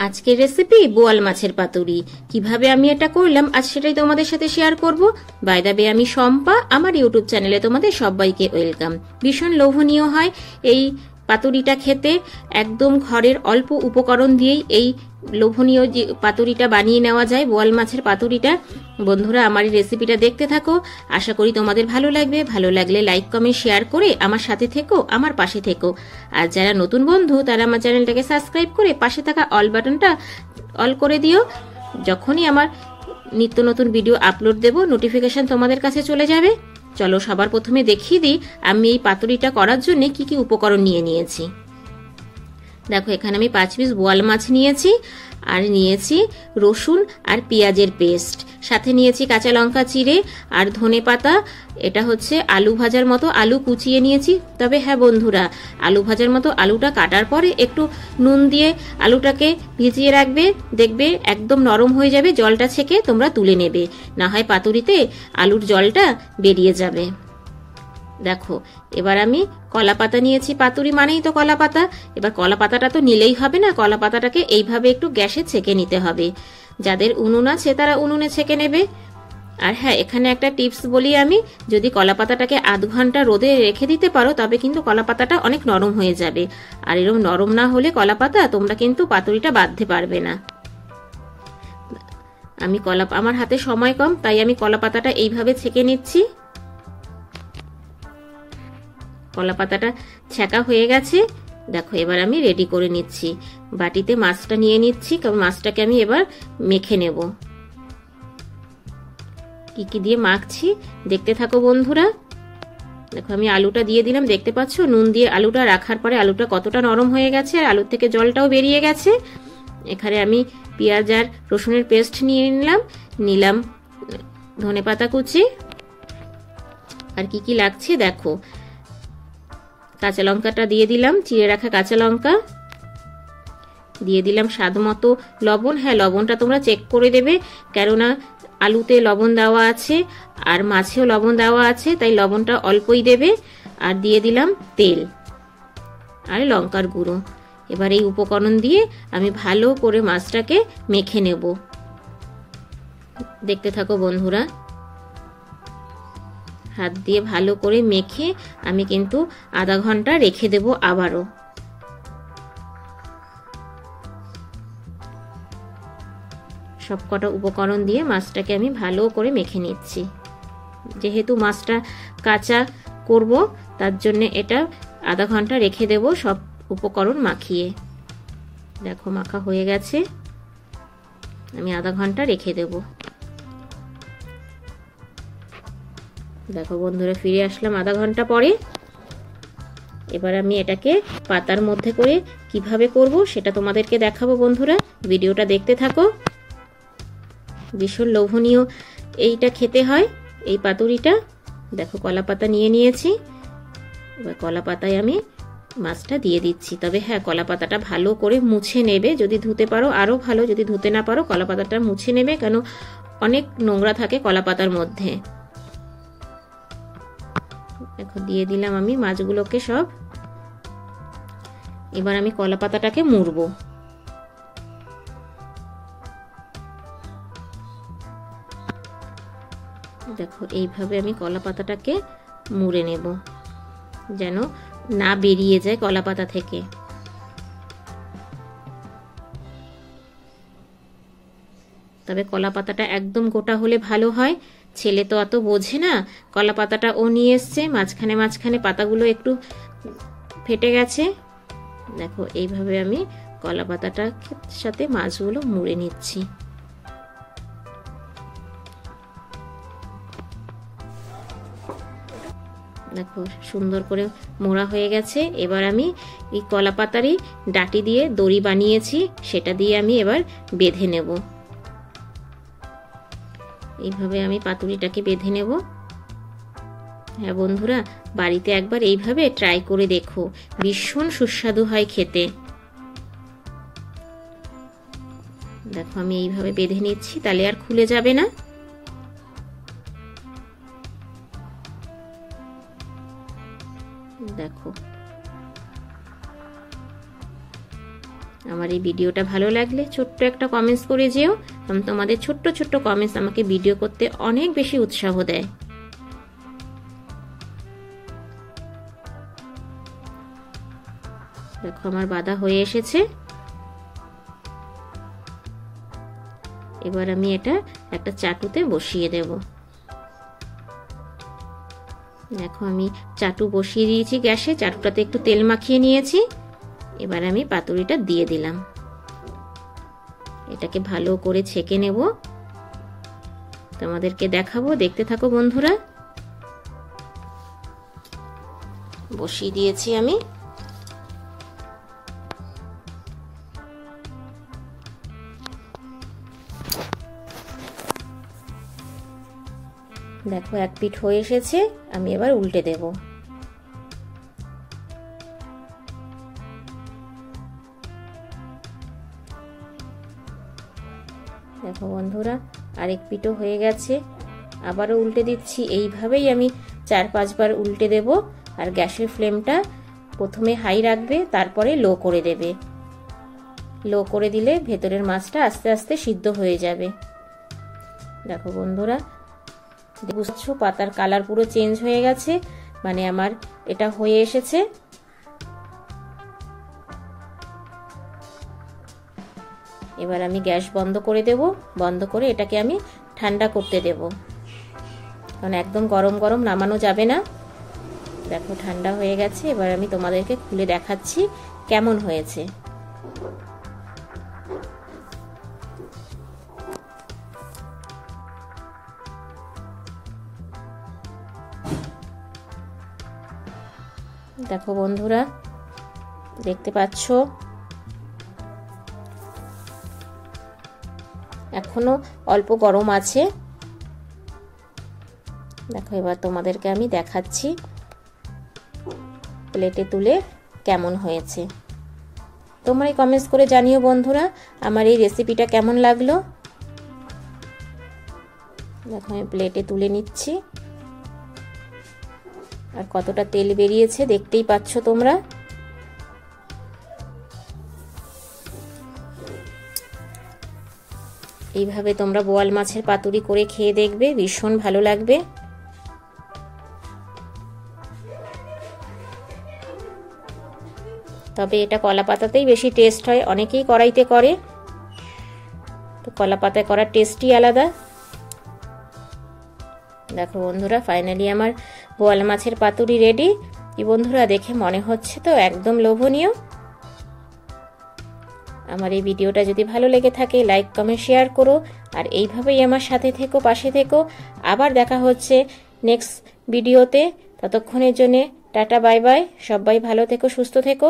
আজকের রেসিপি বোয়াল মাছের পাতুরি। কিভাবে আমি এটা করলাম আজ সেটাই তোমাদের সাথে শেয়ার করব। বাই দ্য ওয়ে, আমি শম্পা, আমার ইউটিউব চ্যানেলে তোমাদের সবাইকে ওয়েলকাম। ভীষণ লোভনীয় হয় এই পাতুরিটা খেতে। একদম ঘরের অল্প উপকরণ দিয়েই এই লোভনীয় যে পাতুরিটা বানিয়ে নেওয়া যায়, বোয়াল মাছের পাতুরিটা। বন্ধুরা, আমার এই রেসিপিটা দেখতে থাকো, আশা করি তোমাদের ভালো লাগবে। ভালো লাগলে লাইক কমেন্ট শেয়ার করে আমার সাথে থেকো, আমার পাশে থেকো। আর যারা নতুন বন্ধু তারা আমার চ্যানেলটাকে সাবস্ক্রাইব করে পাশে থাকা অল বাটনটা অল করে দিও। যখনই আমার নিত্য নতুন ভিডিও আপলোড দেব নোটিফিকেশন তোমাদের কাছে চলে যাবে। চলো সবার প্রথমে দেখিয়ে দিই আমি এই পাতুরিটা করার জন্য কি কি উপকরণ নিয়েছি। দেখো, এখানে আমি 5 পিস বোয়াল মাছ নিয়েছি, আর নিয়েছি রসুন আর পেঁয়াজের পেস্ট, সাথে নিয়েছি কাঁচা লঙ্কা চিড়ে আর ধনে পাতা। এটা হচ্ছে আলু ভাজার মতো আলু কুচিয়ে নিয়েছি। তবে হ্যাঁ বন্ধুরা, আলু ভাজার মতো আলুটা কাটার পরে একটু নুন দিয়ে আলুটাকে ভিজিয়ে রাখবে, দেখবে একদম নরম হয়ে যাবে। জলটা ছেঁকে তোমরা তুলে নেবে, না হয় পাতুরিতে আলুর জলটা বেরিয়ে যাবে। দেখো, এবার আমি কলা পাতা নিয়েছি, পাতুরি মানেই তো কলা পাতা। এবার কলা পাতাটা তো নিলেই হবে না, কলা পাতাটাকে এইভাবে একটু গ্যাসে ছেঁকে নিতে হবে। যাদের উনুন আছে তারা উনুনে ছেঁকে নেবে। আর হ্যাঁ, এখানে একটা টিপস বলি আমি, যদি কলা পাতাটাকে আধ ঘন্টা রোদে রেখে দিতে পারো তবে কিন্তু কলা পাতাটা অনেক নরম হয়ে যাবে। আর এরকম নরম না হলে কলা পাতা তোমরা কিন্তু পাতুরিটা বাঁধতে পারবে না। আমি আমার হাতে সময় কম, তাই আমি কলা পাতাটা এইভাবে ছেঁকে নিচ্ছি। কলা পাতাটা ছেঁকা হয়ে গেছে। দেখো, এবার আমি রেডি করে নিচ্ছি। বাটিতে মাছটা নিয়ে নিচ্ছি, কারণ মাছটাকে আমি এবার মেখে নেব। কি কি দিয়ে মাখছি দেখতে থাকো বন্ধুরা। দেখো, আমি আলুটা দিয়ে দিলাম, দেখতে পাচ্ছ নুন দিয়ে আলুটা রাখার পরে আলুটা কতটা নরম হয়ে গেছে, আর আলুর থেকে জলটাও বেরিয়ে গেছে। এখানে আমি পেঁয়াজ আর রসুনের পেস্ট নিয়ে নিলাম ধনেপাতা কুচি। আর কি কি লাগছে দেখো, কাঁচা লঙ্কাটা দিয়ে দিলাম, চিড়ে রাখা কাঁচা লঙ্কা দিয়ে দিলাম, স্বাদ মতো লবণ। হ্যাঁ, লবণটা তোমরা চেক করে দেবে, কেননা আলুতে লবণ দেওয়া আছে আর মাছেও লবণ দেওয়া আছে, তাই লবণটা অল্পই দেবে। আর দিয়ে দিলাম তেল আর লঙ্কার গুঁড়ো। এবার এই উপকরণ দিয়ে আমি ভালো করে মাছটাকে মেখে নেব। দেখতে থাকো বন্ধুরা। হাত দিয়ে ভালো করে মেখে আমি কিন্তু আধা ঘন্টা রেখে দেব আবারও। সবকটা উপকরণ দিয়ে মাছটাকে আমি ভালো করে মেখে নিচ্ছি। যেহেতু মাছটা কাঁচা করব তার জন্য এটা আধা ঘন্টা রেখে দেব সব উপকরণ মাখিয়ে। দেখো, মাখা হয়ে গেছে, আমি আধা ঘন্টা রেখে দেব। দেখো বন্ধুরা, ফিরে আসলাম আধা ঘন্টা পরে। এবার আমি এটাকে পাতার মধ্যে করে কিভাবে করব সেটা তোমাদেরকে দেখাবো বন্ধুরা, ভিডিওটা দেখতে থাকো। ভীষণ লোভনীয় এইটা খেতে হয়, এই পাতুরিটা। দেখো, কলা পাতা নিয়ে নিয়েছি। এবার কলা পাতায় আমি মাছটা দিয়ে দিচ্ছি। তবে হ্যাঁ, কলা পাতাটা ভালো করে মুছে নেবে, যদি ধুতে পারো আরো ভালো, যদি ধুতে না পারো কলা পাতাটা মুছে নেবে, কেন অনেক নোংরা থাকে কলা পাতার মধ্যে। দেখো, দিয়ে দিলাম আমি মাছগুলোকে সব। এবার আমি কলা পাতাটাকে মুড়বো। দেখো, এইভাবে আমি কলা পাতাটাকে মুড়ে নেব, যেন না বেরিয়ে যায় কলা পাতা থেকে। তবে কলা পাতাটা একদম গোটা হলে ভালো হয়। ছেলে তো অত বোঝে না, কলা পাতাটা ও নিয়ে এসছে, মাঝখানে মাঝখানে পাতাগুলো একটু ফেটে গেছে। দেখো, এইভাবে আমি কলা পাতাটার সাথে মাছগুলো মুড়ে নিচ্ছি। দেখো, সুন্দর করে মোড়া হয়ে গেছে। এবার আমি এই কলা পাতারই ডাটি দিয়ে দড়ি বানিয়েছি, সেটা দিয়ে আমি এবার বেঁধে নেব। এইভাবে আমি পাতুরিটাকে বেঁধে নেব। হ্যাঁ বন্ধুরা, বাড়িতে একবার এইভাবে ট্রাই করে দেখো, ভীষণ সুস্বাদু হয় খেতে। দেখো, আমি এইভাবে বেঁধে নিচ্ছি, তাহলে আর খুলে যাবে না। দেখো, আমার এই ভিডিওটা ভালো লাগলে ছোট্ট একটা কমেন্টস করে যেও, কারণ তোমাদের ছোট্ট ছোট্ট কমেন্টস আমাকে ভিডিও করতে অনেক বেশি উৎসাহ দেয়। দেখো আমার বাঁধা হয়ে এসেছে। এবার আমি এটা একটা চাটুতে বসিয়ে দেব। দেখো আমি চাটু বসিয়ে দিয়েছি গ্যাসে, চাটুটাতে একটু তেল মাখিয়ে নিয়েছি। এবার আমি পাতুরিটা দিয়ে দিলাম, এটাকে ভালো করে ছেঁকে নেব, তোমাদেরকে দেখাবো, দেখতে থাকো বন্ধুরা। বসিয়ে দিয়েছি আমি। দেখো এক পিঠ হয়ে এসেছে, আমি এবার উল্টে দেব। দেখো বন্ধুরা আরেক পিঠও হয়ে গেছে, আবারও উল্টে দিচ্ছি। এইভাবেই আমি 4-5 বার উল্টে দেব। আর গ্যাসের ফ্লেমটা প্রথমে হাই রাখবে, তারপরে লো করে দেবে। লো করে দিলে ভেতরের মাছটা আস্তে আস্তে সিদ্ধ হয়ে যাবে। দেখো বন্ধুরা বুঝছো পাতার কালার পুরো চেঞ্জ হয়ে গেছে, মানে আমার এটা হয়ে এসেছে। এবার আমি গ্যাস বন্ধ করে দেব, বন্ধ করে এটাকে আমি ঠান্ডা করতে দেব, কারণ একদম গরম গরম নামানো যাবে না। দেখো ঠান্ডা হয়ে গেছে, এবার আমি তোমাদেরকে খুলে দেখাচ্ছি কেমন হয়েছে। দেখো বন্ধুরা দেখতে পাচ্ছ এখনো অল্প গরম আছে। দেখো এবার তোমাদেরকে আমি দেখাচ্ছি প্লেটে তুলে কেমন হয়েছে। তোমরাই কমেন্টস করে জানিও বন্ধুরা আমার এই রেসিপিটা কেমন লাগলো। দেখো আমি প্লেটে তুলে নিচ্ছি, আর কতটা তেল বেরিয়েছে দেখতেই পাচ্ছ তোমরা। এইভাবে তোমরা বোয়াল মাছের পাতুরি করে খেয়ে দেখবে, ভীষণ ভালো লাগবে। তবে এটা কলা পাতাতেই বেশি টেস্ট হয়, অনেকেই কড়াইতে করে, তো কলা পাতায় করার টেস্টই আলাদা। দেখো বন্ধুরা ফাইনালি আমার বোয়াল মাছের পাতুরি রেডি। কি বন্ধুরা দেখে মনে হচ্ছে তো একদম লোভনীয়। আমার এই ভিডিওটা যদি ভালো লেগে থাকে লাইক কমেন্ট শেয়ার করো, আর এইভাবেই আমার সাথে থেকো, পাশে থেকো। আবার দেখা হচ্ছে নেক্সট ভিডিওতে, ততক্ষণের জন্য টাটা বাই বাই। সবাই ভালো থেকো, সুস্থ থেকো।